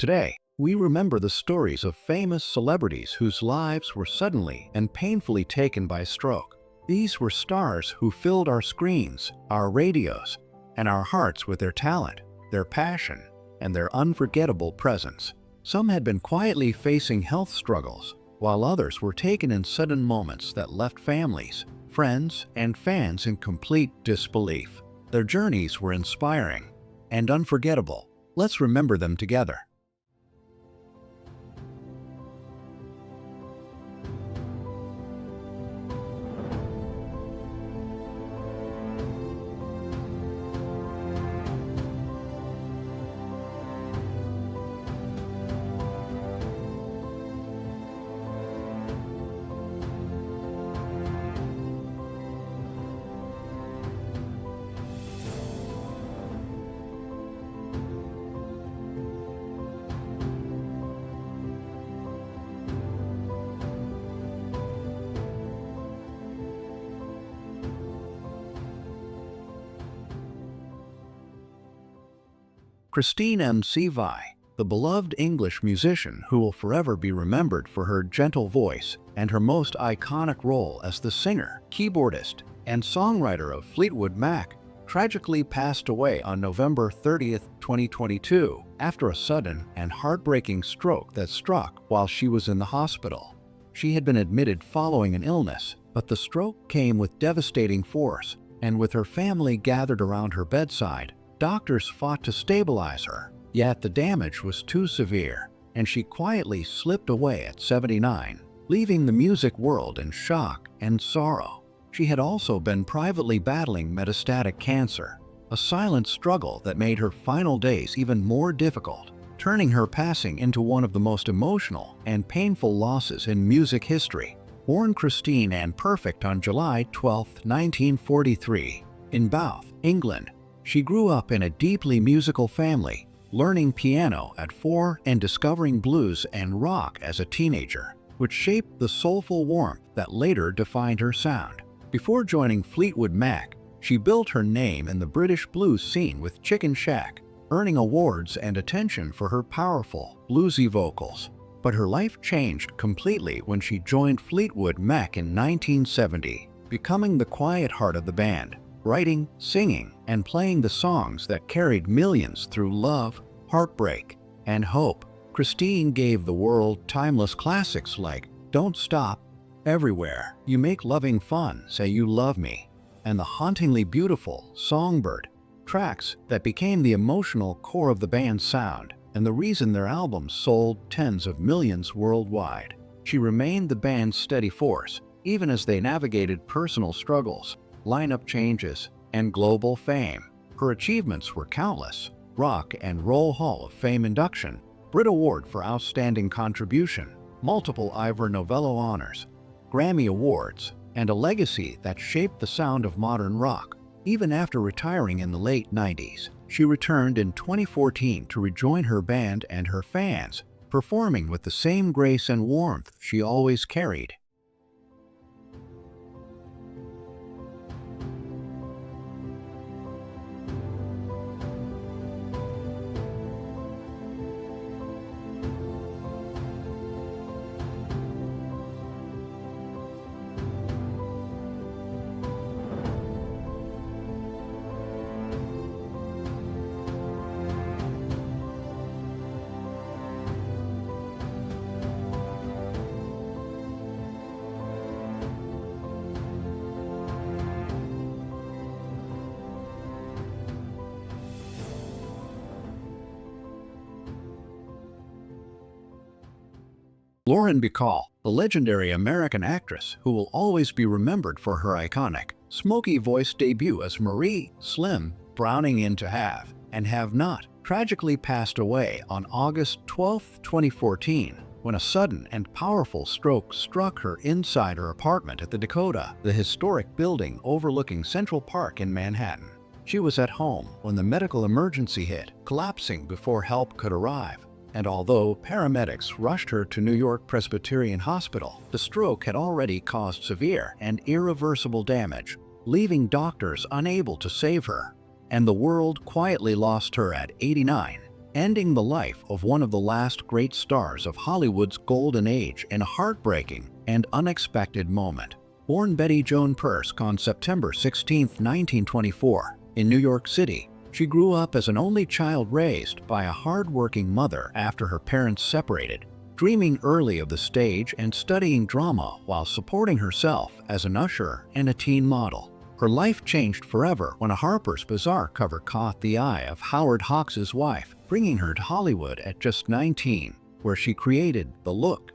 Today, we remember the stories of famous celebrities whose lives were suddenly and painfully taken by stroke. These were stars who filled our screens, our radios, and our hearts with their talent, their passion, and their unforgettable presence. Some had been quietly facing health struggles, while others were taken in sudden moments that left families, friends, and fans in complete disbelief. Their journeys were inspiring and unforgettable. Let's remember them together. Christine McVie, the beloved English musician who will forever be remembered for her gentle voice and her most iconic role as the singer, keyboardist, and songwriter of Fleetwood Mac, tragically passed away on November 30, 2022, after a sudden and heartbreaking stroke that struck while she was in the hospital. She had been admitted following an illness, but the stroke came with devastating force, and with her family gathered around her bedside, doctors fought to stabilize her, yet the damage was too severe, and she quietly slipped away at 79, leaving the music world in shock and sorrow. She had also been privately battling metastatic cancer, a silent struggle that made her final days even more difficult, turning her passing into one of the most emotional and painful losses in music history. Born Christine Ann Perfect on July 12, 1943, in Bath, England, she grew up in a deeply musical family, learning piano at 4 and discovering blues and rock as a teenager, which shaped the soulful warmth that later defined her sound. Before joining Fleetwood Mac, she built her name in the British blues scene with Chicken Shack, earning awards and attention for her powerful, bluesy vocals. But her life changed completely when she joined Fleetwood Mac in 1970, becoming the quiet heart of the band, writing, singing, and playing the songs that carried millions through love, heartbreak, and hope. Christine gave the world timeless classics like Don't Stop, Everywhere, You Make Loving Fun, Say You Love Me, and the hauntingly beautiful Songbird, tracks that became the emotional core of the band's sound and the reason their albums sold tens of millions worldwide. She remained the band's steady force, even as they navigated personal struggles, lineup changes, and global fame. Her achievements were countless: Rock and Roll Hall of Fame induction, Brit Award for Outstanding Contribution, multiple Ivor Novello honors, Grammy Awards, and a legacy that shaped the sound of modern rock. Even after retiring in the late 90s, she returned in 2014 to rejoin her band and her fans, performing with the same grace and warmth she always carried. Lauren Bacall, the legendary American actress who will always be remembered for her iconic, smoky voice debut as Marie Slim Browning in To Have and Have Not, tragically passed away on August 12, 2014, when a sudden and powerful stroke struck her inside her apartment at the Dakota, the historic building overlooking Central Park in Manhattan. She was at home when the medical emergency hit, collapsing before help could arrive. And although paramedics rushed her to New York Presbyterian Hospital, the stroke had already caused severe and irreversible damage, leaving doctors unable to save her. And the world quietly lost her at 89. ending the life of one of the last great stars of Hollywood's golden age in a heartbreaking and unexpected moment. Born Betty Joan Persk on September 16, 1924, in New York City, she grew up as an only child raised by a hard-working mother after her parents separated, dreaming early of the stage and studying drama while supporting herself as an usher and a teen model. Her life changed forever when a Harper's Bazaar cover caught the eye of Howard Hawks' wife, bringing her to Hollywood at just 19, where she created the look.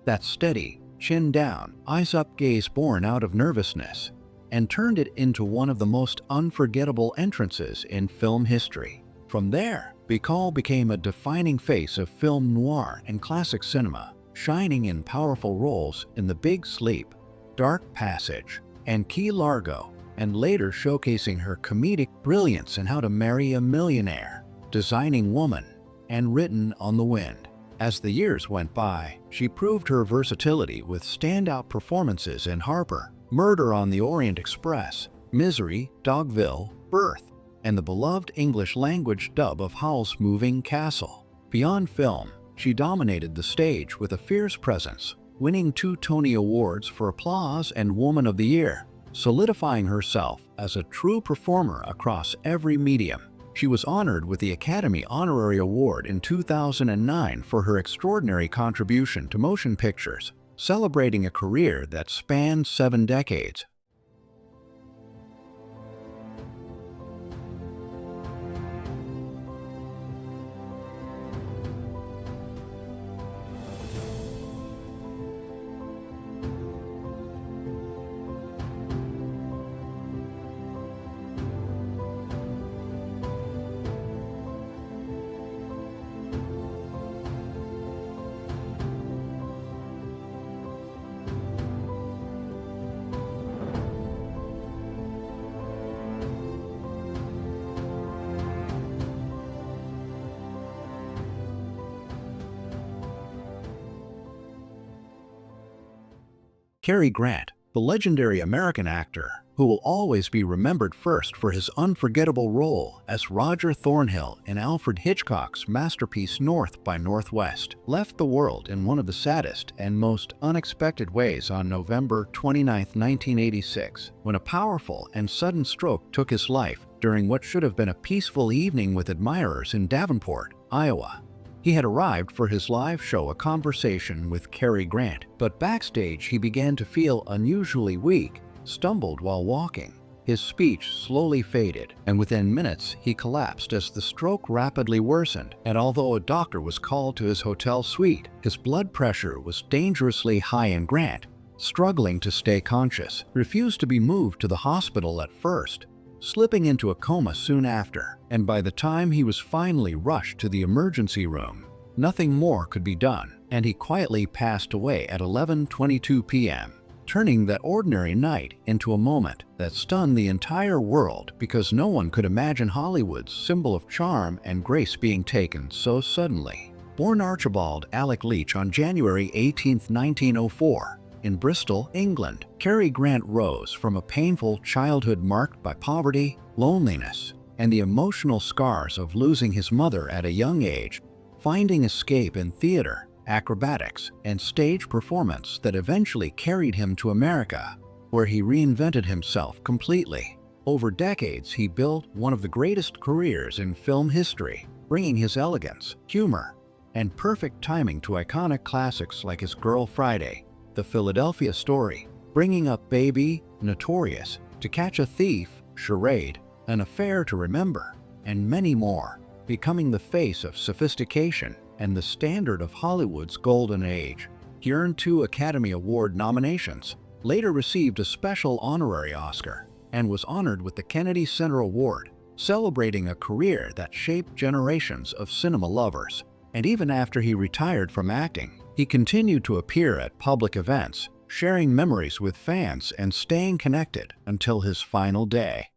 That steady, chin down, eyes up gaze born out of nervousness, and turned it into one of the most unforgettable entrances in film history. From there, Bacall became a defining face of film noir and classic cinema, shining in powerful roles in The Big Sleep, Dark Passage, and Key Largo, and later showcasing her comedic brilliance in How to Marry a Millionaire, Designing Woman, and Written on the Wind. As the years went by, she proved her versatility with standout performances in Harper, Murder on the Orient Express, Misery, Dogville, Birth, and the beloved English-language dub of Howl's Moving Castle. Beyond film, she dominated the stage with a fierce presence, winning 2 Tony Awards for Applause and Woman of the Year, solidifying herself as a true performer across every medium. She was honored with the Academy Honorary Award in 2009 for her extraordinary contribution to motion pictures, celebrating a career that spanned 7 decades. Cary Grant, the legendary American actor, who will always be remembered first for his unforgettable role as Roger Thornhill in Alfred Hitchcock's masterpiece North by Northwest, left the world in one of the saddest and most unexpected ways on November 29, 1986, when a powerful and sudden stroke took his life during what should have been a peaceful evening with admirers in Davenport, Iowa. He had arrived for his live show, A Conversation with Cary Grant, but backstage he began to feel unusually weak, stumbled while walking. His speech slowly faded, and within minutes he collapsed as the stroke rapidly worsened, and although a doctor was called to his hotel suite, his blood pressure was dangerously high and Grant, struggling to stay conscious, refused to be moved to the hospital at first, slipping into a coma soon after, and by the time he was finally rushed to the emergency room, nothing more could be done, and he quietly passed away at 11:22 p.m., turning that ordinary night into a moment that stunned the entire world because no one could imagine Hollywood's symbol of charm and grace being taken so suddenly. Born Archibald Alec Leach on January 18, 1904, in Bristol, England, Cary Grant rose from a painful childhood marked by poverty, loneliness, and the emotional scars of losing his mother at a young age, finding escape in theater, acrobatics, and stage performance that eventually carried him to America, where he reinvented himself completely. Over decades, he built one of the greatest careers in film history, bringing his elegance, humor, and perfect timing to iconic classics like his Girl Friday, The Philadelphia Story, Bringing Up Baby, Notorious, To Catch a Thief, Charade, An Affair to Remember, and many more, becoming the face of sophistication and the standard of Hollywood's golden age. He earned 2 Academy Award nominations, later received a special honorary Oscar, and was honored with the Kennedy Center Award, celebrating a career that shaped generations of cinema lovers. And even after he retired from acting, he continued to appear at public events, sharing memories with fans and staying connected until his final day.